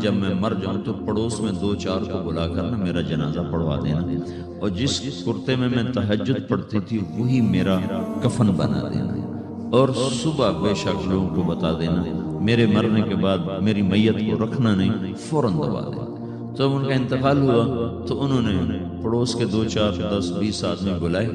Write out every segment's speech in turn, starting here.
جب میں مر جاؤں تو پڑوس میں 2-4 کو بلا کر نا میرا جنازہ پڑھوا دینا، اور جس کرتے میں میں تہجد پڑھتی تھی وہی میرا کفن بنا دینا، اور صبح بے شک لوگوں کو بتا دینا میرے مرنے کے بعد میری میت کو رکھنا نہیں، فوراً دبا دینا۔ جب ان کا انتقال ہوا تو انہوں نے پڑوس کے 2-4-10-20 آدمی بلائے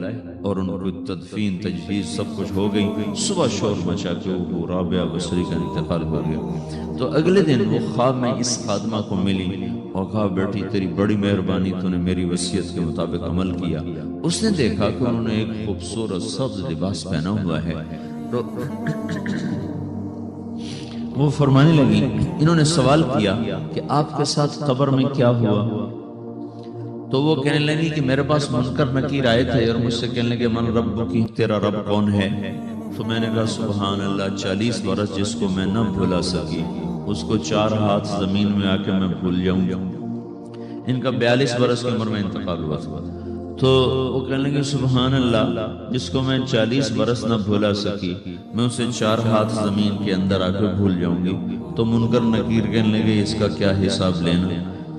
اور ان کو تدفین تجہیز سب کچھ ہو گئی۔ صبح شور مچا کے وہ رابعہ بصری کا انتقال ہو گیا۔ تو اگلے دن وہ خواب میں اس خادمہ کو ملی اور کہا بیٹی تیری بڑی مہربانی، تو نے میری وصیت کے مطابق عمل کیا۔ اس نے دیکھا کہ انہوں نے ایک خوبصورت سبز لباس پہنا ہوا ہے، تو وہ فرمانے لگی، انہوں نے سوال کیا کہ آپ کے ساتھ قبر میں کیا ہوا؟ تو وہ کہنے لگی کہ میرے پاس منکر نکیر آئے تھے اور مجھ سے کہنے لگے من رب کی، تیرا رب کون ہے؟ تو میں نے کہا سبحان اللہ، 40 برس جس کو میں نہ بھولا سکی اس کو 4 ہاتھ زمین میں آ کے میں بھول جاؤں گا۔ ان کا 42 برس کی عمر میں انتقال ہوا تھا۔ تو وہ کہنے لگے سبحان اللہ، جس کو میں 40 برس نہ بھولا سکی میں اسے 4 ہاتھ زمین کے اندر آ کے بھول جاؤں گی۔ تو منکر نکیر کہنے لگے اس کا کیا حساب لینا؟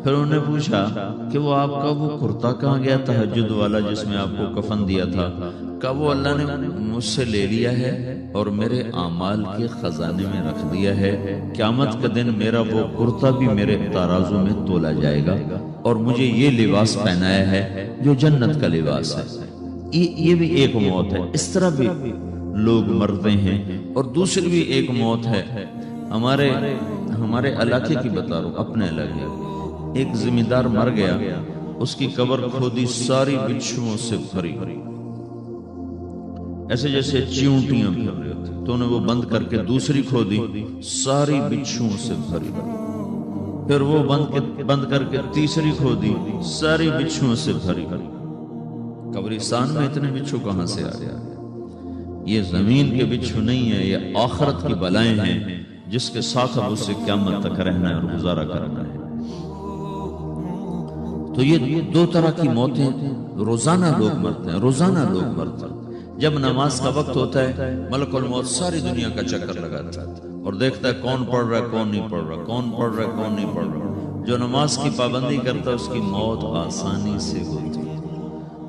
پھر انہوں نے پوچھا کہ وہ آپ کا وہ کرتا کہاں گیا تہجد والا جس میں آپ کو کفن دیا تھا؟ کہا وہ اللہ نے مجھ سے لے لیا ہے اور میرے اعمال کے خزانے میں رکھ دیا ہے، قیامت کا دن میرا وہ کرتا بھی میرے ترازو میں تولا جائے گا، اور مجھے یہ لباس پہنایا ہے جو جنت کا لباس ہے۔ یہ بھی ایک موت ہے، اس طرح بھی لوگ مرتے ہیں۔ اور دوسری بھی ایک موت ہے، ہمارے علاقے کی بتا رہا ہوں، اپنے علاقے، ایک زمیندار مر گیا، اس کی قبر کھودی ساری بچھوؤں سے بھری، ایسے جیسے چیونٹیاں پھر رہی ہوتی، تو انہیں وہ بند کر کے دوسری کھودی ساری بچھوؤں سے بھری، پھر وہ بند کر کے تیسری کھودی ساری بچھوؤں سے بھری۔ قبرستان میں اتنے بچھو کہاں سے آ گیا؟ یہ زمین کے بچھو نہیں ہے، یہ آخرت کی بلائیں ہیں جس کے ساتھ اب اسے قیامت تک رہنا ہے اور گزارا کرنا ہے۔ تو یہ 2 طرح کی موتیں روزانہ لوگ مرتے ہیں، روزانہ لوگ مرتے ہیں۔ جب نماز کا وقت ہوتا ہے ملک الموت ساری دنیا کا چکر لگاتا ہے اور دیکھتا ہے کون پڑھ رہا ہے کون نہیں پڑھ رہا، کون پڑھ رہا ہے کون نہیں پڑھ رہا۔ جو نماز کی پابندی کرتا ہے اس کی موت آسانی سے ہوتی ہے،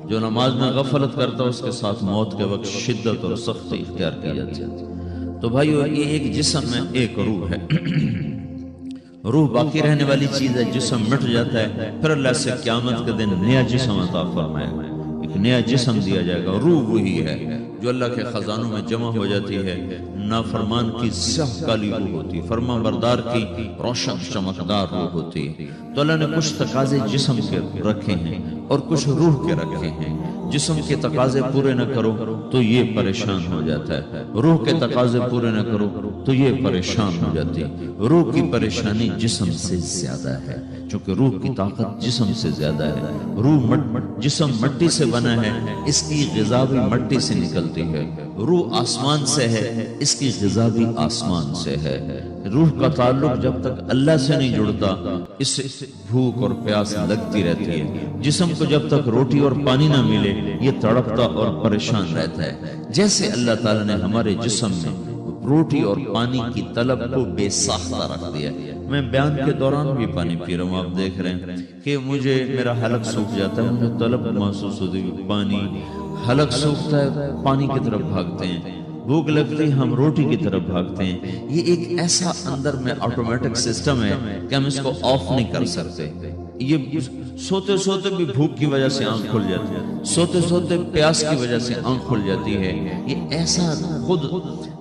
جو نماز میں غفلت کرتا ہے اس کے ساتھ موت کے وقت شدت اور سختی اختیار کی جاتی ہے۔ تو بھائیو، یہ ایک جسم ہے، ایک روح ہے۔ روح باقی رہنے والی چیز ہے، جسم مٹ جاتا ہے، پھر اللہ سے قیامت کے دن نیا جسم عطا فرمائے گا، ایک نیا جسم دیا جائے گا۔ روح وہی ہے جو اللہ کے خزانوں میں جمع ہو جاتی ہے۔ نافرمان کی سیاہ کالی روح ہوتی ہے، فرما بردار کی روشن چمکدار روح ہوتی ہے۔ تو اللہ نے کچھ تقاضے جسم کے رکھے ہیں اور کچھ روح کے رکھے ہیں۔ جسم کے تقاضے پورے نہ کرو تو یہ پریشان ہو جاتا ہے، روح کے تقاضے پورے نہ کرو تو یہ پریشان ہو جاتی ہے۔ روح کی پریشانی جسم سے زیادہ ہے، چونکہ روح کی طاقت جسم سے زیادہ ہے۔ جسم مٹی سے بنا ہے، اس کی غذا بھی مٹی سے نکلتی ہے۔ روح آسمان سے ہے، اس کی غذا بھی آسمان سے ہے۔ روح کا تعلق جب تک اللہ سے نہیں جڑتا اس سے بھوک اور پیاس لگتی رہتی ہے۔ جسم کو جب تک روٹی اور پانی نہ ملے یہ تڑپتا اور پریشان رہتا ہے۔ جیسے اللہ تعالیٰ نے ہمارے جسم میں روٹی اور پانی کی طلب کو بے ساختہ رکھ دیا۔ میں بیان کے دوران بھی پانی پی رہا ہوں، آپ دیکھ رہے ہیں کہ مجھے میرا حلق سوکھ جاتا ہے، مجھے طلب محسوس ہوتی ہے، پانی، حلق سوکھتا ہے پانی کی طرف بھاگتے ہیں، بھوک لگتی ہم روٹی کی طرف بھاگتے ہیں۔ یہ ایک ایسا اندر میں آٹومیٹک سسٹم ہے کہ ہم اس کو آف نہیں کر سکتے۔ یہ سوتے سوتے بھی بھوک کی وجہ سے آنکھ کھل جاتی ہے، سوتے سوتے پیاس کی وجہ سے آنکھ کھل جاتی ہے۔ یہ ایسا خود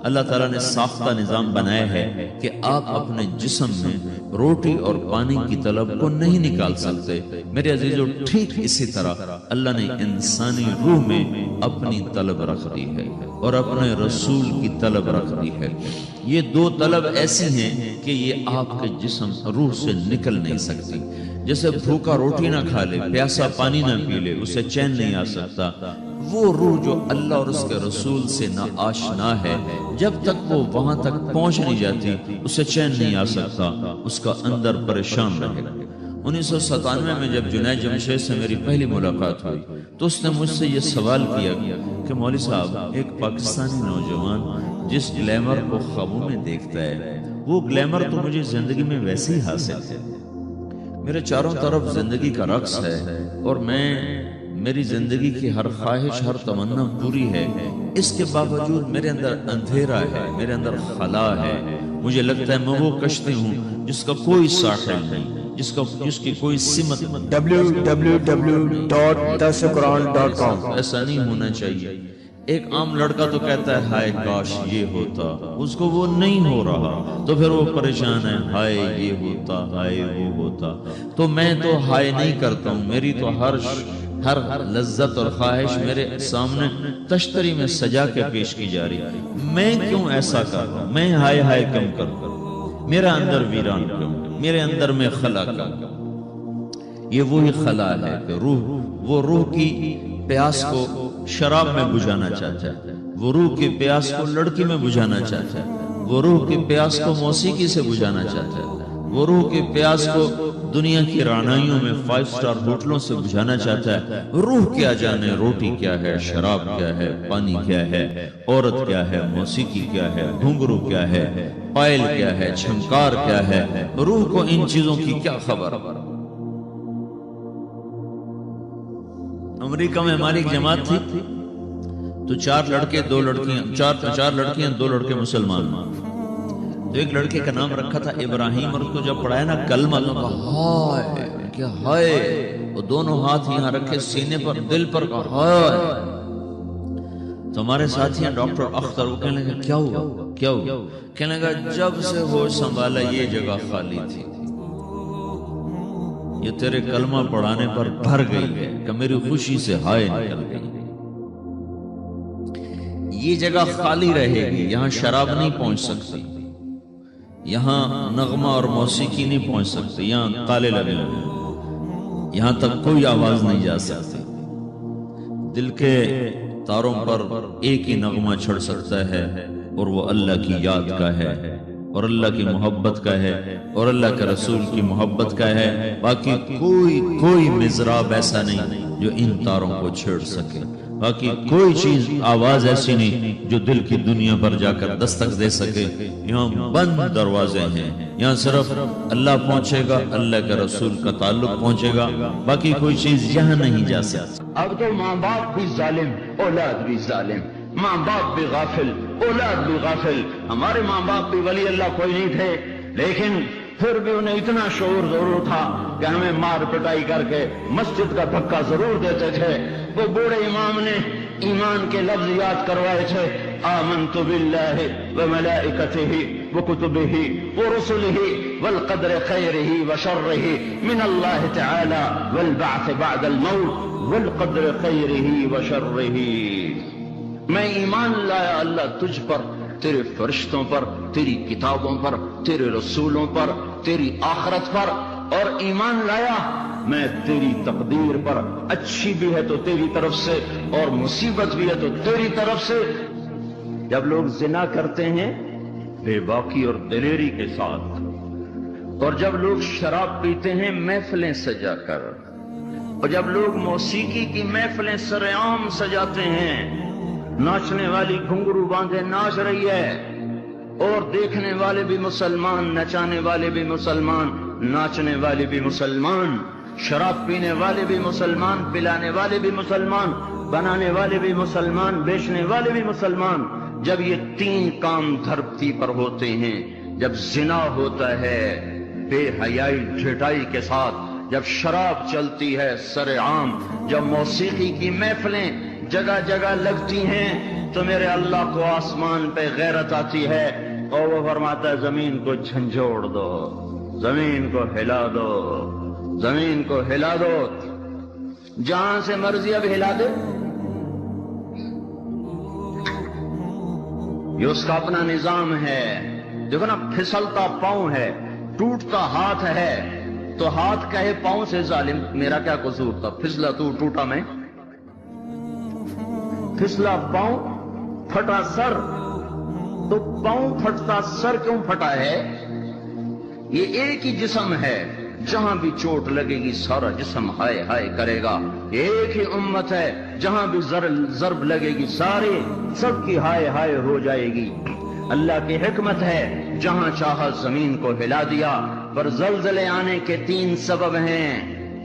اللہ تعالیٰ نے ساختہ نظام بنایا ہے کہ آپ اپنے جسم میں روٹی اور پانی کی طلب کو نہیں نکال سکتے۔ میرے عزیزو، ٹھیک اسی طرح اللہ نے انسانی روح میں اپنی طلب رکھ دی ہے اور اپنے رسول کی طلب رکھ دی ہے۔ یہ 2 طلب ایسی ہیں کہ یہ آپ کے جسم روح سے نکل نہیں سکتی۔ جیسے بھوکا روٹی نہ کھا لے، پیاسا پانی نہ پی لے، اسے چین نہیں آ سکتا۔ وہ روح جو اللہ اور اس کے رسول سے نا آشنا ہے، جب تک وہ وہاں تک پہنچ نہیں جاتی اسے چین نہیں آ سکتا، اس کا اندر پریشان رہے گا۔ 1997 میں جب جنید جمشید سے میری پہلی ملاقات ہوئی تو اس نے مجھ سے یہ سوال کیا کہ مولوی صاحب، ایک پاکستانی نوجوان جس گلیمر کو خوابوں میں دیکھتا ہے وہ گلیمر تو مجھے زندگی میں ویسے ہی حاصل ہے. میرے چاروں طرف زندگی کا رقص ہے اور میری زندگی کی ہر خواہش، ہر تمنا پوری ہے. اس کے باوجود میرے اندر اندھیرا ہے، میرے اندر خلا ہے. مجھے لگتا ہے میں وہ کشتی ہوں جس کا کوئی ساحل نہیں، جس کی کوئی سمت. www.dasquran.com. ایسا نہیں ہونا چاہیے. ایک عام لڑکا تو کہتا ہے ہائے کاش یہ ہوتا، اس کو وہ نہیں ہو رہا تو پھر وہ پریشان ہے، ہائے یہ ہوتا، ہائے وہ ہوتا. تو میں تو ہائے نہیں کرتا ہوں، میری تو ہر لذت اور خواہش میرے سامنے تشتری میں سجا کے پیش کی جا رہی. میں کیوں ایسا کر رہا ہوں؟ میں ہائے ہائے کم کروں، میرا اندر ویران کیوں، میرے اندر میں خلا کیوں؟ یہ وہی خلا ہے کہ روح کی پیاس کو شراب میں بجھانا چاہتا ہے، وہ روح کی پیاس کو لڑکی میں بجھانا چاہتا ہے، وہ روح کی پیاس کو موسیقی سے بجھانا چاہتا ہے، وہ روح کی پیاس کو دنیا کی رعنائیوں میں 5 سٹار ہوٹلوں سے بجھانا چاہتا ہے. روح کیا جانے روٹی کیا ہے، شراب کیا ہے، پانی کیا ہے، عورت کیا ہے، موسیقی کیا ہے، گھنگرو کیا ہے، پائل کیا ہے، چھنکار کیا ہے. روح کو ان چیزوں کی کیا خبر؟ امریکہ میں ہماری ایک جماعت تھی تو 4 لڑکے 2 لڑکیاں، 4 لڑکیاں 2 لڑکے مسلمان. تو ایک لڑکے کا نام رکھا تھا ابراہیم، اور اس کو جب پڑھایا نا کلمہ تو کہا ہائے کیا ہائے، وہ دونوں ہاتھ یہاں رکھے سینے پر، دل پر کہا ہائے. تو ہمارے ساتھی ہیں ڈاکٹر اختر، وہ کہنے لگا کیا ہوا کیا ہوا؟ کہنے لگا جب سے ہوش سنبھالا یہ جگہ خالی تھی، یہ تیرے کلمہ پڑھانے پر بھر گئی ہے کہ میری خوشی سے ہائے نکل گئی. یہ جگہ خالی رہے گی، یہاں شراب نہیں پہنچ سکتی، یہاں نغمہ اور موسیقی نہیں پہنچ سکتی، یہاں تالے لگے ہوئے، یہاں تک کوئی آواز نہیں جا سکتی. دل کے تاروں پر ایک ہی نغمہ چھڑ سکتا ہے اور وہ اللہ کی یاد کا ہے، اور اللہ کی محبت کا ہے، اور اللہ کے رسول کی محبت کا ہے. باقی کوئی مزراب ایسا نہیں جو ان تاروں کو چھیڑ سکے. باقی کوئی چیز، آواز ایسی نہیں جو دل کی دنیا پر جا کر دستک دے سکے. یہاں بند دروازے ہیں، یہاں صرف اللہ پہنچے گا، اللہ کے رسول کا تعلق پہنچے گا، باقی کوئی چیز یہاں نہیں جا سکتی. اب تو ماں باپ بھی ظالم، اولاد بھی ظالم، ماں باپ بھی غافل، اولاد بھی غافل. ہمارے ماں باپ بھی ولی اللہ کوئی نہیں تھے، لیکن پھر بھی انہیں اتنا شعور ضرور تھا کہ ہمیں مار پٹائی کر کے مسجد کا دھکا ضرور دیتے تھے. وہ بوڑھے امام نے ایمان کے لفظ یاد کروائے تھے، آمنت باللہ وملائکتہ وکتبہ ورسلہ والقدر خیرہ وشرہ من اللہ تعالی والبعث بعد الموت والقدر خیرہ وشرہ. میں ایمان لایا اللہ تجھ پر، تیرے فرشتوں پر، تیری کتابوں پر، تیرے رسولوں پر، تیری آخرت پر، اور ایمان لایا میں تیری تقدیر پر، اچھی بھی ہے تو تیری طرف سے اور مصیبت بھی ہے تو تیری طرف سے. جب لوگ زنا کرتے ہیں بے باکی اور دلیری کے ساتھ، اور جب لوگ شراب پیتے ہیں محفلیں سجا کر، اور جب لوگ موسیقی کی محفلیں سر عام سجاتے ہیں، ناچنے والی گھنگرو باندھے ناچ رہی ہے، اور دیکھنے والے بھی مسلمان، نچانے والے بھی مسلمان، ناچنے والے بھی مسلمان، شراب پینے والے بھی مسلمان، پلانے والے بھی مسلمان، بنانے والے بھی مسلمان، بیچنے والے بھی مسلمان. جب یہ 3 کام دھرتی پر ہوتے ہیں، جب زنا ہوتا ہے بے حیائی ڈھٹائی کے ساتھ، جب شراب چلتی ہے سر عام، جب موسیقی کی محفلیں جگہ جگہ لگتی ہیں، تو میرے اللہ کو آسمان پہ غیرت آتی ہے اور وہ فرماتا ہے زمین کو جھنجھوڑ دو، زمین کو ہلا دو، زمین کو ہلا دو. جہاں سے مرضی اب ہلا دے، یہ اس کا اپنا نظام ہے. دیکھو نا، پھسلتا پاؤں ہے، ٹوٹتا ہاتھ ہے، تو ہاتھ کہے پاؤں سے ظالم میرا کیا قصور تھا، پھسلا تو ٹوٹا میں. پھسلا پاؤں پھٹا سر، تو پاؤں پھٹتا سر کیوں پھٹا ہے؟ یہ ایک ہی جسم ہے، جہاں بھی چوٹ لگے گی سارا جسم ہائے ہائے کرے گا. ایک ہی امت ہے، جہاں بھی ضرب لگے گی سب کی ہائے ہائے ہو جائے گی. اللہ کی حکمت ہے جہاں چاہا زمین کو ہلا دیا. پر زلزلے آنے کے 3 سبب ہیں.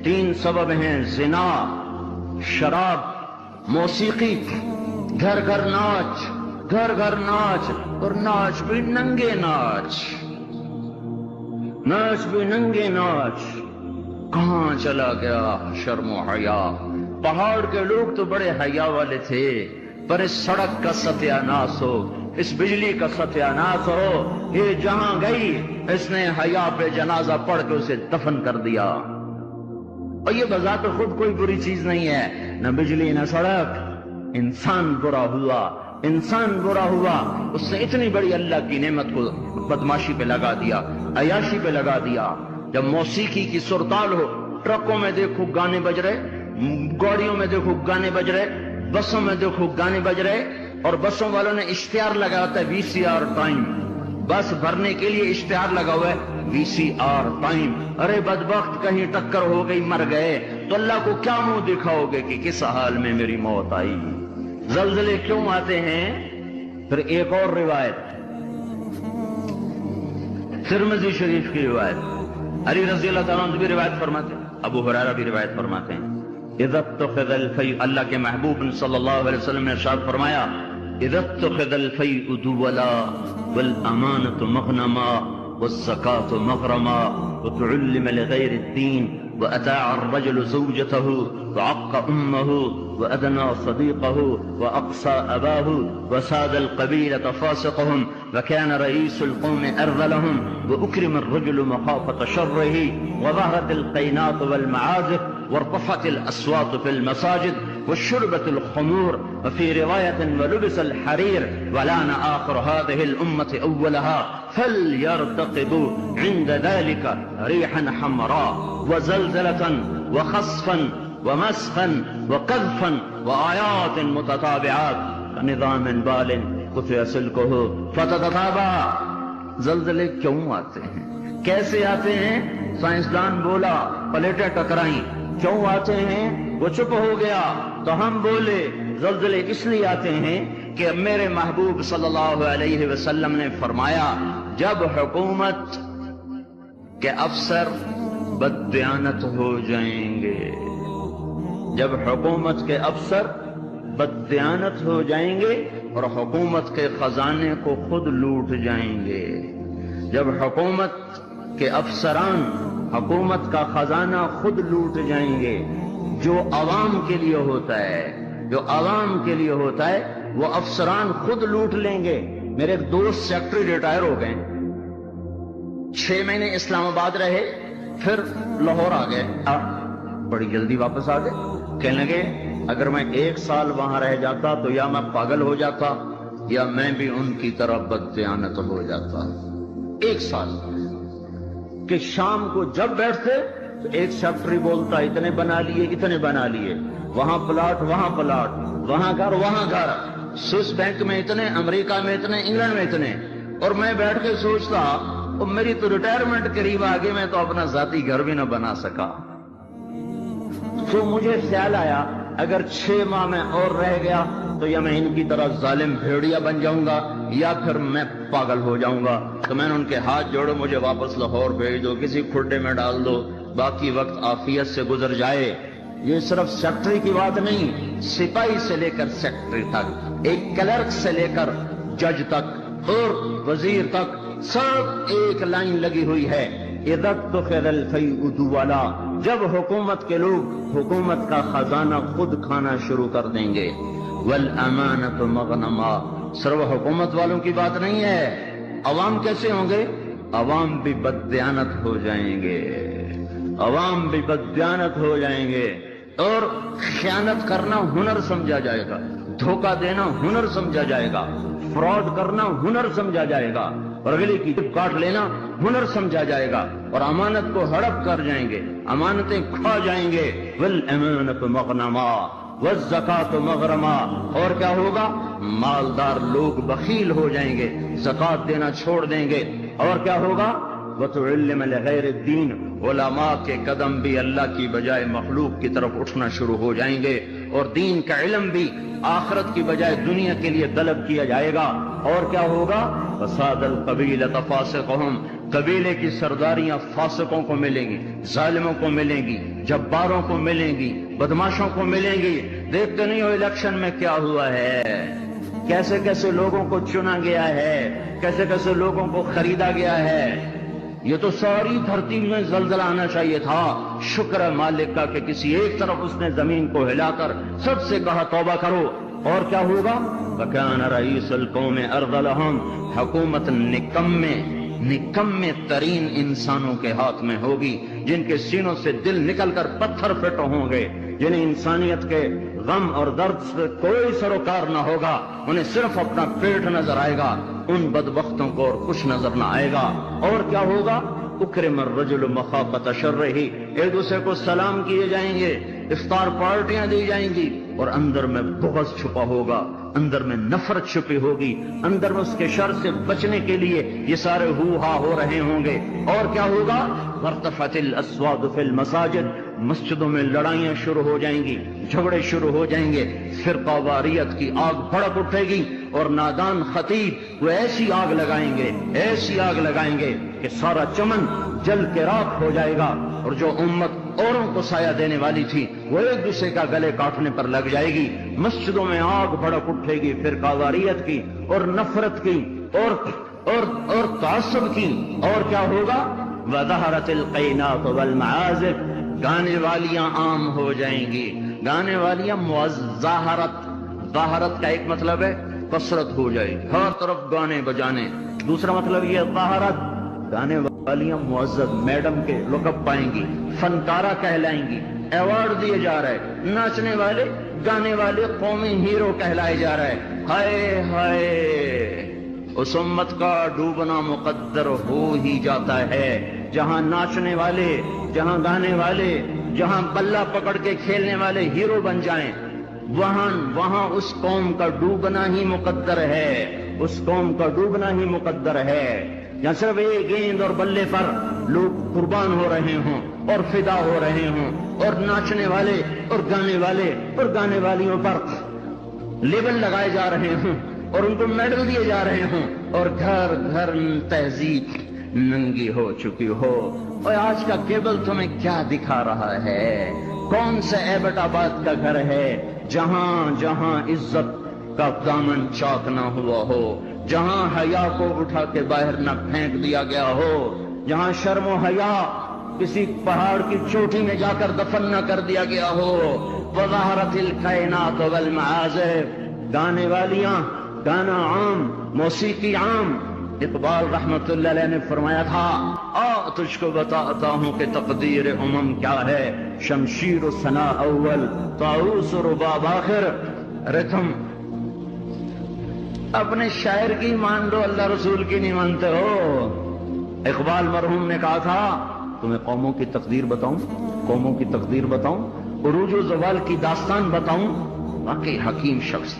3 سبب ہیں: زنا، شراب، موسیقی. گھر گھر ناچ، گھر گھر ناچ، اور ناچ بھی ننگے ناچ، ناچ بھی ننگے ناچ. کہاں چلا گیا شرم و حیا؟ پہاڑ کے لوگ تو بڑے حیا والے تھے، پر اس سڑک کا ستیاناس ہو، اس بجلی کا ستیاناس ہو. یہ جہاں گئی اس نے حیا پہ جنازہ پڑھ کے اسے دفن کر دیا. اور یہ بذات خود کوئی بری چیز نہیں ہے، نہ بجلی نہ سڑک. انسان برا ہوا، انسان برا ہوا. اس نے اتنی بڑی اللہ کی نعمت کو بدماشی پہ لگا دیا، عیاشی پہ لگا دیا. جب موسیقی کی سرتال ہو، ٹرکوں میں دیکھو گانے بج رہے، گاڑیوں میں دیکھو گانے بج رہے، بسوں میں دیکھو گانے بج رہے. اور بسوں والوں نے اشتہار لگا ہوتا ہے VCR ٹائم. بس بھرنے کے لیے اشتہار لگا ہوا ہے VCR ٹائم. ارے بدبخت، کہیں ٹکر ہو گئی، مر گئے تو اللہ کو کیا منہ دکھاؤ گے کہ کس حال میں میری موت آئی؟ زلزلے کیوں آتے ہیں؟ پھر ایک اور روایت، ترمذی شریف کی روایت، علی رضی اللہ تعالیٰ عنہ بھی روایت فرماتے ہیں، ابو ہریرہ بھی روایت فرماتے ہیں. اذا اتخذ الفیء، اللہ کے محبوب صلی اللہ علیہ وسلم نے ارشاد فرمایا، اذا اتخذ الفیء دولا والامانة مغنما والزکاة مغرما وتعلم لغیر الدین وأتاع الرجل زوجته وعق أمه وأدنى صديقه وأقصى أباه وساد القبيلة فاسقهم وكان رئيس القوم أرذلهم وأكرم الرجل مخافة شره وظهرت القينات والمعازف وارتفعت الأصوات في المساجد وشربت الخمور وفي رواية ولبس الحرير ولان آخر هذه الأمة أولها فليرتقبوا عند ذلك ريحا حمراء وزلزلة وخصفا ومسخا وقذفا وآيات متتابعات كنظام بال قطع سلكه فتتتابع. زلزلے کیوں آتے ہیں؟ کیسے آتے ہیں؟ سائنسدان بولا، پلیٹیں ٹکرائیں. کیوں آتے ہیں؟ وہ چپ ہو گیا تو ہم بولے. زلزلے اس لیے آتے ہیں کہ میرے محبوب صلی اللہ علیہ وسلم نے فرمایا، جب حکومت کے افسر بددیانت ہو جائیں گے، جب حکومت کے افسر بددیانت ہو جائیں گے اور حکومت کے خزانے کو خود لوٹ جائیں گے، جب حکومت کے افسران حکومت کا خزانہ خود لوٹ جائیں گے، جو عوام کے لیے ہوتا ہے، جو عوام کے لیے ہوتا ہے وہ افسران خود لوٹ لیں گے. میرے ایک دوست سیکٹری ریٹائر ہو گئے، 6 مہینے اسلام آباد رہے، پھر لاہور آ گئے، بڑی جلدی واپس آ گئے. کہنے لگے اگر میں 1 سال وہاں رہ جاتا تو یا میں پاگل ہو جاتا یا میں بھی ان کی طرح بددیانت ہو جاتا. 1 سال کہ شام کو جب بیٹھتے تو ایک سیکٹری بولتا اتنے بنا لیے، اتنے بنا لیے، وہاں پلاٹ، وہاں پلاٹ، وہاں گھر، وہاں گھر، سوئس بینک میں اتنے، امریکہ میں اتنے، انگلینڈ میں اتنے. اور میں بیٹھ کے سوچتا اور میری تو ریٹائرمنٹ قریب آ گئی، میں تو اپنا ذاتی گھر بھی نہ بنا سکا. تو مجھے خیال آیا اگر 6 ماہ میں اور رہ گیا تو یا میں ان کی طرح ظالم بھیڑیا بن جاؤں گا یا پھر میں پاگل ہو جاؤں گا. تو میں نے ان کے ہاتھ جوڑے، مجھے واپس لاہور بھیج دو، کسی کھڈے میں ڈال دو، باقی وقت عافیت سے گزر جائے. یہ صرف سیکٹری کی بات نہیں، سپاہی سے لے کر سیکٹری تک، ایک کلرک سے لے کر جج تک اور وزیر تک، سب ایک لائن لگی ہوئی ہے. اذا اتخذ الفیء دولا، جب حکومت کے لوگ حکومت کا خزانہ خود کھانا شروع کر دیں گے. والامانۃ مغنما، صرف حکومت والوں کی بات نہیں ہے، عوام کیسے ہوں گے؟ عوام بھی بددیانت ہو جائیں گے، عوام بھی بددیانت ہو جائیں گے. اور خیانت کرنا ہنر سمجھا جائے گا، دھوکہ دینا ہنر سمجھا جائے گا، فراڈ کرنا ہنر سمجھا جائے گا، اور اگلے کی جیب کاٹ لینا ہنر سمجھا جائے گا، اور امانت کو ہڑپ کر جائیں گے، امانتیں کھا جائیں گے. والامانۃ مغنما والزکاۃ مغرما، اور کیا ہوگا؟ مالدار لوگ بخیل ہو جائیں گے، زکات دینا چھوڑ دیں گے. اور کیا ہوگا؟ وَتُعِلِّمَ لِغَيْرِ الدِّينِ، علماء کے قدم بھی اللہ کی بجائے مخلوق کی طرف اٹھنا شروع ہو جائیں گے، اور دین کا علم بھی آخرت کی بجائے دنیا کے لیے طلب کیا جائے گا. اور کیا ہوگا؟ فساد القبیلۃ فاسقہم، قبیلے کی سرداریاں فاسقوں کو ملیں گی، ظالموں کو ملیں گی، جباروں کو ملیں گی، بدماشوں کو ملیں گی۔ دیکھتے نہیں ہو الیکشن میں کیا ہوا ہے، کیسے کیسے لوگوں کو چنا گیا ہے، کیسے کیسے لوگوں کو خریدا گیا ہے۔ یہ تو ساری دھرتی میں زلزلہ آنا چاہیے تھا۔ شکر ہے مالک کا کہ کسی ایک طرف اس نے زمین کو ہلا کر سب سے کہا توبہ کرو۔ اور کیا ہوگا؟ وَكَانَ رَئِيسُ الْقَوْمِ أَرْذَلَهُمْ، حکومت نکمے ترین انسانوں کے ہاتھ میں ہوگی، جن کے سینوں سے دل نکل کر پتھر پھٹ ہوں گے، جنہیں انسانیت کے غم اور درد سے کوئی سروکار نہ ہوگا، انہیں صرف اپنا پیٹ نظر آئے گا، ان بدبختوں کو اور کچھ نظر نہ آئے گا۔ اور کیا ہوگا؟ اکرم الرجل مخافۃ شرہ، ایک دوسرے کو سلام کیے جائیں گے، افطار پارٹیاں دی جائیں گی، اور اندر میں بغض چھپا ہوگا، اندر میں نفرت چھپی ہوگی، اندر میں اس کے شر سے بچنے کے لیے یہ سارے ہو ہا ہو رہے ہوں گے۔ اور کیا ہوگا؟ وارتفعت الاصوات فی المساجد، مسجدوں میں لڑائیاں شروع ہو جائیں گی، جھگڑے شروع ہو جائیں گے، فرقہ واریت کی آگ بھڑک اٹھے گی، اور نادان خطیب وہ ایسی آگ لگائیں گے، ایسی آگ لگائیں گے کہ سارا چمن جل کے راکھ ہو جائے گا، اور جو امت اوروں کو سایہ دینے والی تھی وہ ایک دوسرے کا گلے کاٹنے پر لگ جائے گی۔ مسجدوں میں آگ بھڑک اٹھے گی فرقہ واریت کی اور نفرت کی اور تعصب کی۔ اور کیا ہوگا؟ وَظَهَرَتِ الْقَيْنَاتُ وَالْمَعَازِفُ، گانے والیاں عام ہو جائیں گی، گانے والیاں ظاہرت کا ایک مطلب ہے کثرت ہو جائے گی، ہر طرف گانے بجانے، دوسرا مطلب یہ ظاہرت، گانے والیاں معزز میڈم کے لقب پائیں گی، فنکارہ کہلائیں گی، ایوارڈ دیے جا رہے، ناچنے والے گانے والے قومی ہیرو کہلائے جا رہے۔ ہائے ہائے، اس امت کا ڈوبنا مقدر ہو ہی جاتا ہے، جہاں ناچنے والے، جہاں گانے والے، جہاں بلہ پکڑ کے کھیلنے والے ہیرو بن جائیں، وہاں اس قوم کا ڈوبنا ہی مقدر ہے، اس قوم کا ڈوبنا ہی مقدر ہے۔ یا صرف ایک گیند اور بلے پر لوگ قربان ہو رہے ہوں اور فدا ہو رہے ہوں، اور ناچنے والے اور گانے والیوں پر لیبل لگائے جا رہے ہوں اور ان کو میڈل دیے جا رہے ہوں، اور گھر گھر تہذیب ننگی ہو چکی ہو۔ اور آج کا کیبل تمہیں کیا دکھا رہا ہے؟ کون سے ایبٹ آباد کا گھر ہے جہاں عزت کا دامن چاک نہ ہوا ہو، جہاں حیا کو اٹھا کے باہر نہ پھینک دیا گیا ہو، جہاں شرم و حیا کسی پہاڑ کی چوٹی میں جا کر دفن نہ کر دیا گیا ہو۔ وظہرت الکائنات والمعازف، گانے والیاں، گانا عام، موسیقی عام۔ اقبال رحمت اللہ علیہ نے فرمایا تھا، تجھ کو بتاتا ہوں کہ تقدیر امم کیا ہے، شمشیر و ثنا اول، طاؤس و رباب آخر۔ ارے تم اپنے شاعر کی مان لو، اللہ رسول کی نہیں مانتے ہو۔ اقبال مرحوم نے کہا تھا، تمہیں قوموں کی تقدیر بتاؤں، عروج و زوال کی داستان بتاؤں۔ واقعی حکیم شخص،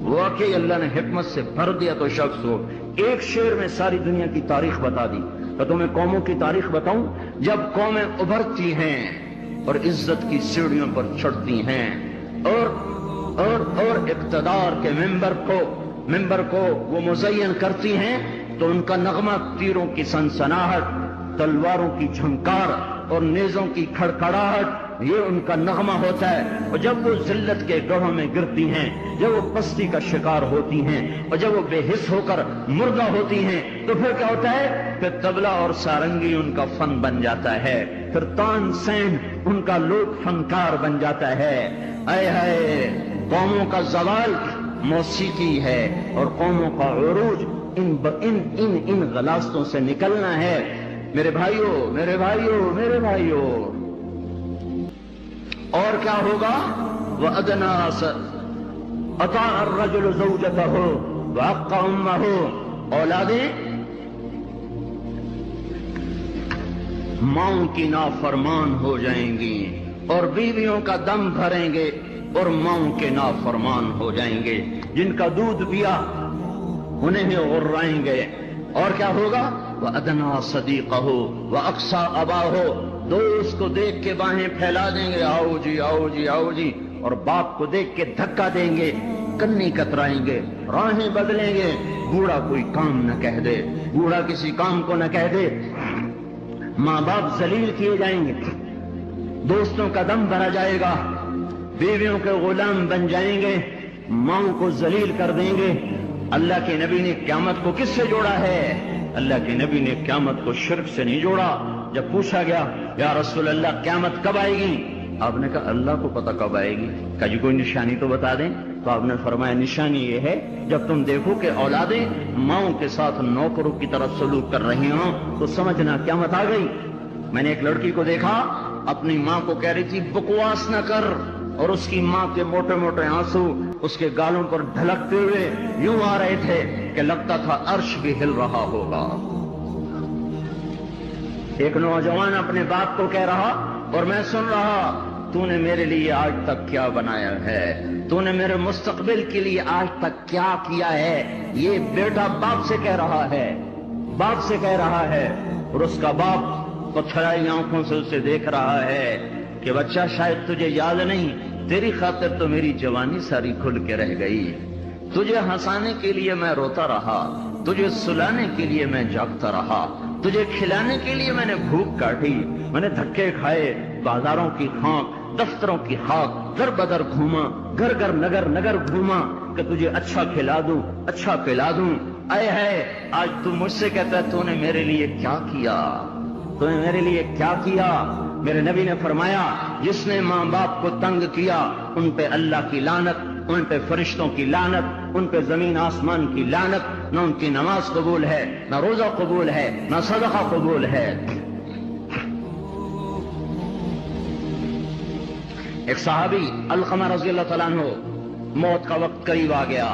واقعی اللہ نے حکمت سے بھر دیا تو شخص ہو، ایک شعر میں ساری دنیا کی تاریخ بتا دی۔ تو تمہیں قوموں کی تاریخ بتاؤں، جب قومیں ابھرتی ہیں اور عزت کی سیڑھیوں پر چڑھتی ہیں اور اقتدار کے ممبر کو وہ مزین کرتی ہیں، تو ان کا نغمہ تیروں کی سنسناہٹ، تلواروں کی جھنکار اور نیزوں کی کھڑکھڑاہٹ، یہ ان کا نغمہ ہوتا ہے۔ اور جب وہ ذلت کے گڑھوں میں گرتی ہیں، جب وہ پستی کا شکار ہوتی ہیں، اور جب وہ بے حس ہو کر مردہ ہوتی ہیں، تو پھر کیا ہوتا ہے؟ پھر طبلہ اور سارنگی ان کا فن بن جاتا ہے، پھر تان سین ان کا لوک فنکار بن جاتا ہے۔ اے ہائے، قوموں کا زوال موسیقی ہے، اور قوموں کا عروج ان غلاستوں سے نکلنا ہے۔ میرے بھائیوں، اور کیا ہوگا؟ وَأَدْنَا أَطَاعَ الرَّجُلُ زَوْجَتَهُ وَعَقَّ أُمَّهُ، اولادیں ماؤں کی نافرمان ہو جائیں گی، اور بیویوں کا دم بھریں گے اور ماؤں کے نافرمان ہو جائیں گے، جن کا دودھ پیا انہیں غرائیں گے۔ اور کیا ہوگا؟ وَأَدْنَا صَدِيقَهُ وَأَقْصَى أَبَاهُ، دوست کو دیکھ کے باہیں پھیلا دیں گے، آؤ جی آؤ جی آؤ جی، اور باپ کو دیکھ کے دھکا دیں گے، کنی کترائیں گے، راہیں بدلیں گے، بوڑھا کوئی کام نہ کہہ دے، بوڑھا کسی کام کو نہ کہہ دے، ماں باپ ذلیل کیے جائیں گے، دوستوں کا دم بھرا جائے گا، بیویوں کے غلام بن جائیں گے، ماں کو ذلیل کر دیں گے۔ اللہ کے نبی نے قیامت کو کس سے جوڑا ہے؟ اللہ کے نبی نے قیامت کو شرک سے نہیں جوڑا۔ جب پوچھا گیا یا رسول اللہ قیامت کب آئے گی، آپ نے کہا اللہ کو پتہ کب آئے گی، کہا جی کوئی نشانی تو بتا دیں۔ تو آپ نے فرمایا نشانی یہ ہے جب تم دیکھو کہ اولادیں ماؤں کے ساتھ نوکروں کی طرح سلوک کر رہی ہوں تو سمجھنا قیامت آ گئی۔ میں نے ایک لڑکی کو دیکھا اپنی ماں کو کہہ رہی تھی بکواس نہ کر، اور اس کی ماں کے موٹے موٹے آنسو اس کے گالوں پر ڈھلکتے ہوئے یوں آ رہے تھے کہ لگتا تھا عرش بھی ہل رہا ہوگا۔ ایک نوجوان اپنے باپ کو کہہ رہا اور میں سن رہا، تو نے میرے لیے آج تک کیا بنایا ہے، تو نے میرے مستقبل کے لیے آج تک کیا کیا ہے۔ یہ بیٹا باپ سے کہہ رہا ہے، باپ سے کہہ رہا ہے، اور اس کا باپ پتھرائی آنکھوں سے اسے دیکھ رہا ہے کہ بچہ شاید تجھے یاد نہیں، تیری خاطر تو میری جوانی ساری کھل کے رہ گئی، تجھے ہنسانے کے لیے میں روتا رہا، تجھے سلانے کے لیے میں جاگتا رہا، تجھے کھلانے کے لیے میں نے بھوک کاٹی، میں نے دھکے کھائے، بازاروں کی خاک، دفتروں کی خاک، در بدر گھوما، گھر گھر نگر نگر گھوما کہ تجھے اچھا کھلا دوں، اچھا پلا دوں۔ اے ہے آج تو مجھ سے کہتا ہے تو نے میرے لیے کیا کیا، تو نے میرے لیے کیا کیا؟ میرے نبی نے فرمایا جس نے ماں باپ کو تنگ کیا ان پہ اللہ کی لعنت، ان پہ فرشتوں کی لعنت، ان پہ زمین آسمان کی لعنت، نہ ان کی نماز قبول ہے، نہ روزہ قبول ہے، نہ صدقہ قبول ہے۔ ایک صحابی علقمہ رضی اللہ تعالیٰ عنہ، موت کا وقت قریب آ گیا،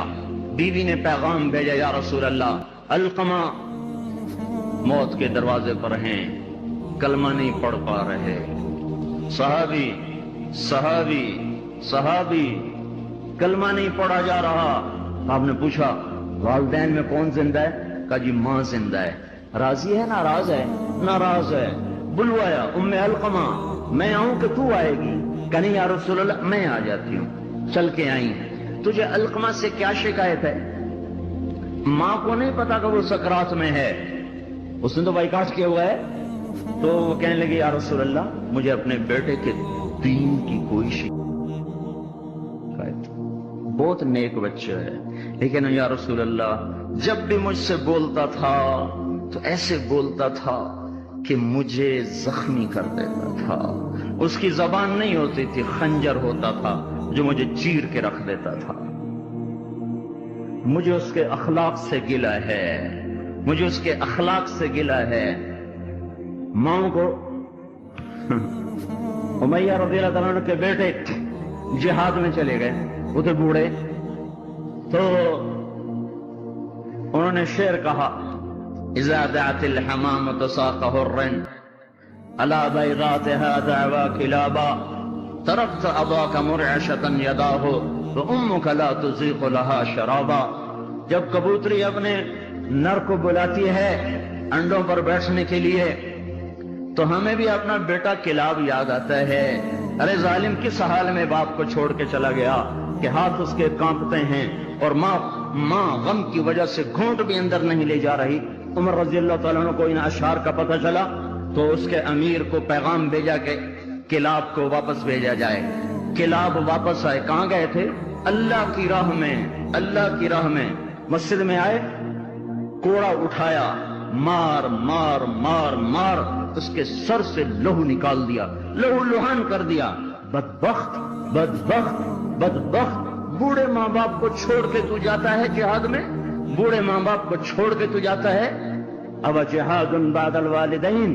بیوی نے پیغام بھیجا یا رسول اللہ علقمہ موت کے دروازے پر ہیں، کلمہ نہیں پڑھ پا رہے۔ صحابی صحابی صحابی کلمہ نہیں پڑھا جا رہا۔ آپ نے پوچھا والدین میں کون زندہ ہے؟ کہا جی ماں زندہ ہے۔ راضی ہے ناراض ہے؟ ناراض ہے۔ بلوایا ام علقمہ، میں آؤں کہ تو آئے گی؟ کہا نہیں یا رسول اللہ میں آ جاتی ہوں۔ چل کے آئی، تجھے علقمہ سے کیا شکایت ہے؟ ماں کو نہیں پتا کہ وہ سکرات میں ہے، اس نے تو بائیکاٹ کیا ہوا ہے۔ تو وہ کہنے لگے یا رسول اللہ مجھے اپنے بیٹے کے دین کی کوئی شکایت، بہت نیک بچہ ہے، لیکن یا رسول اللہ جب بھی مجھ سے بولتا تھا تو ایسے بولتا تھا کہ مجھے زخمی کر دیتا تھا، اس کی زبان نہیں ہوتی تھی، خنجر ہوتا تھا جو مجھے چیر کے رکھ دیتا تھا۔ مجھے اس کے اخلاق سے گلہ ہے، مجھے اس کے اخلاق سے گلہ ہے۔ ماں کو امیہ رضی اللہ عنہ کے بیٹے جہاد میں چلے گئے، وہ تھے بوڑھے، تو انہوں نے شعر کہا اذا دعت الحمامة ساق حر على بيضاتها دعوى كلابا تركت أضاك مرعشة يداه وأمك لا تزيق لها شرابا۔ جب کبوتری اپنے نر کو بلاتی ہے انڈوں پر بیٹھنے کے لیے تو ہمیں بھی اپنا بیٹا کلاب یاد آتا ہے۔ ارے ظالم کس حال میں باپ کو چھوڑ کے چلا گیا کہ ہاتھ اس کے کانپتے ہیں، اور ماں غم کی وجہ سے گھونٹ بھی اندر نہیں لے جا رہی۔ عمر رضی اللہ تعالیٰ عنہ کو ان اشعار کا پتہ چلا تو اس کے امیر کو پیغام بھیجا کہ کلاب کو واپس بھیجا جائے۔ کلاب واپس آئے، کہاں گئے تھے؟ اللہ کی راہ میں، اللہ کی راہ میں۔ مسجد میں آئے، کوڑا اٹھایا، مار مار مار مار اس کے سر سے لہو نکال دیا، لہو لہان کر دیا۔ بدبخت بدبخت بدبخت، بوڑھے ماں باپ کو چھوڑ کے تو جاتا ہے جہاد میں، بوڑھے ماں باپ کو چھوڑ کے تو جاتا ہے۔ اب جہاد بعد الوالدین،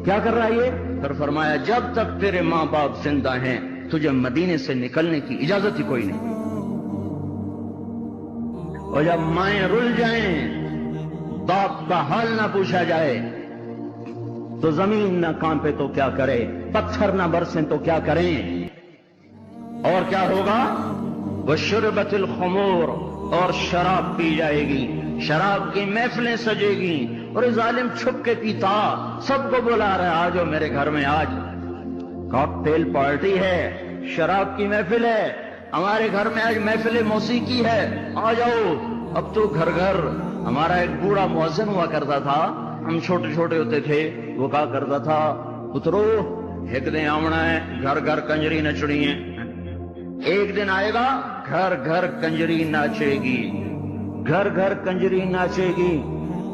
کیا کر رہا ہے یہ؟ پھر فرمایا جب تک تیرے ماں باپ زندہ ہیں تجھے مدینے سے نکلنے کی اجازت ہی کوئی نہیں، اور جب مائیں رل جائیں، باپ کا حال نہ پوچھا جائے تو زمین نہ کانپے تو کیا کرے، پتھر نہ برسیں تو کیا کریں، اور کیا ہوگا؟ وشربت الخمور، اور شراب پی جائے گی، شراب کی محفلیں سجے گی، اور ظالم چھپ کے پیتا، سب کو بلا رہا ہے آجو میرے گھر میں، آج کاکٹیل پارٹی ہے، شراب کی محفل ہے، ہمارے گھر میں آج محفل موسیقی ہے، آ جاؤ۔ اب تو گھر گھر، ہمارا ایک بوڑھا مؤذن ہوا کرتا تھا، ہم چھوٹے چھوٹے ہوتے تھے، وہ کہا کرتا تھا پترو ایک دن آمنا ہے گھر گھر کنجری نچڑی ہے، ایک دن آئے گا گھر گھر کنجری ناچے گی، گھر گھر کنجری ناچے گی۔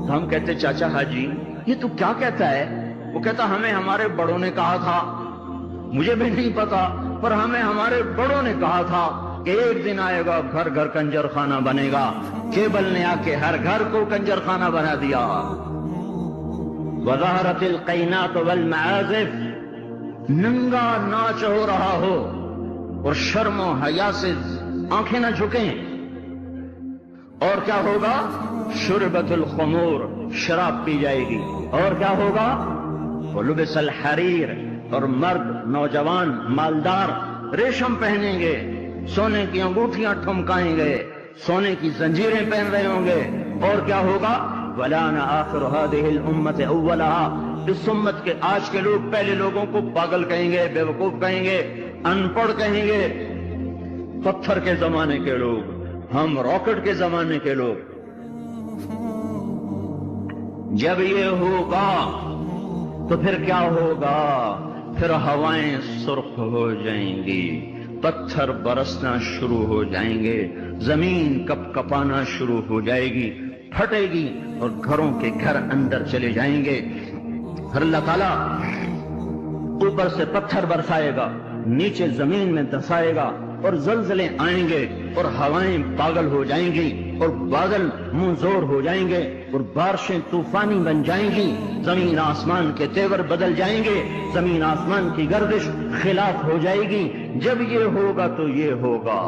تو ہم کہتے چاچا حاجی یہ تو کیا کہتا ہے؟ وہ کہتا ہمیں ہمارے بڑوں نے کہا تھا، مجھے بھی نہیں پتا پر ہمیں ہمارے بڑوں نے کہا تھا کہ ایک دن آئے گا گھر گھر کنجر خانہ بنے گا۔ کیبل نے آ کے ہر گھر کو کنجر خانہ بنا دیا۔ وظہرت القینات والمعازف، ننگا ناچ ہو رہا ہو اور شرم و حیا سے آنکھیں نہ جھکیں، اور کیا ہوگا؟ شربت الخمور، شراب پی جائے گی، اور کیا ہوگا؟ ولبس الحریر، اور مرد نوجوان مالدار ریشم پہنیں گے، سونے کی انگوٹھیاں ٹھمکائیں گے، سونے کی زنجیریں پہن رہے ہوں گے، اور کیا ہوگا؟ وَلَانَ آخِرُ هَذِهِ الْأُمَّةِ أَوَّلَهَا، اس امت کے آج کے لوگ پہلے لوگوں کو پاگل کہیں گے، بے وقوف کہیں گے، ان پڑھ کہیں گے۔ پتھر کے زمانے کے لوگ، ہم راکٹ کے زمانے کے لوگ۔ جب یہ ہوگا تو پھر کیا ہوگا؟ پھر ہوائیں سرخ ہو جائیں گی، پتھر برسنا شروع ہو جائیں گے، زمین کپ کپانا شروع ہو جائے گی، پھٹے گی، اور گھروں کے گھر اندر چلے جائیں گے۔ پھر اللہ تعالیٰ اوپر سے پتھر برسائے گا، نیچے زمین میں دسائے گا، اور زلزلے آئیں گے، اور ہوائیں پاگل ہو جائیں گی، اور بادل منہ زور ہو جائیں گے، اور بارشیں طوفانی بن جائیں گی، زمین آسمان کے تیور بدل جائیں گے، زمین آسمان کی گردش خلاف ہو جائے گی۔ جب یہ ہوگا تو یہ ہوگا۔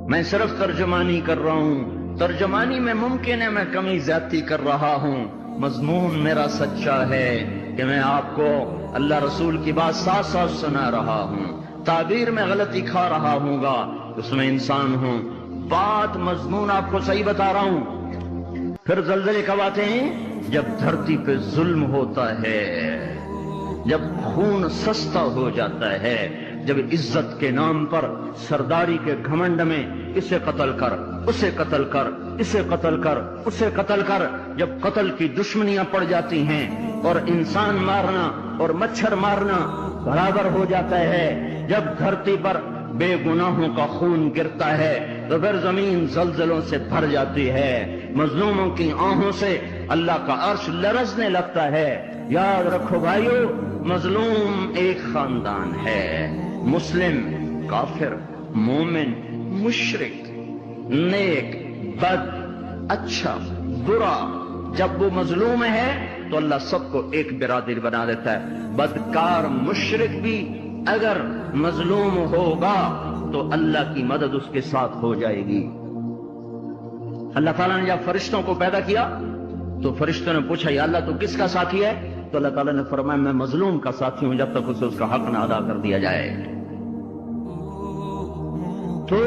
میں صرف ترجمانی کر رہا ہوں، ترجمانی میں ممکن ہے میں کمی زیادتی کر رہا ہوں، مضمون میرا سچا ہے کہ میں آپ کو اللہ رسول کی بات ساتھ ساتھ سنا رہا ہوں۔ تعبیر میں غلطی کھا رہا ہوں گا، اس میں انسان ہوں، بات مضمون آپ کو صحیح بتا رہا ہوں۔ پھر زلزلے کب آتے ہیں؟ جب دھرتی پہ ظلم ہوتا ہے، جب خون سستا ہو جاتا ہے، جب عزت کے نام پر سرداری کے گھمنڈ میں اسے قتل کر، اسے قتل کر، اسے قتل کر، اسے قتل کر، جب قتل کی دشمنیاں پڑ جاتی ہیں اور انسان مارنا اور مچھر مارنا برابر ہو جاتا ہے، جب دھرتی پر بے گناہوں کا خون گرتا ہے تو پھر زمین زلزلوں سے بھر جاتی ہے، مظلوموں کی آہوں سے اللہ کا عرش لرزنے لگتا ہے۔ یاد رکھو بھائیو، مظلوم ایک خاندان ہے، مسلم، کافر، مومن، مشرک، نیک، بد، اچھا، برا، جب وہ مظلوم ہے تو اللہ سب کو ایک برادری بنا دیتا ہے۔ بدکار مشرک بھی اگر مظلوم ہوگا تو اللہ کی مدد اس کے ساتھ ہو جائے گی۔ اللہ تعالیٰ نے جب فرشتوں کو پیدا کیا تو فرشتوں نے پوچھا یا اللہ تو کس کا ساتھی ہے؟ تو اللہ تعالیٰ نے فرمایا میں مظلوم کا ساتھی ہوں جب تک اسے اس کا حق نہ ادا کر دیا جائے۔ تو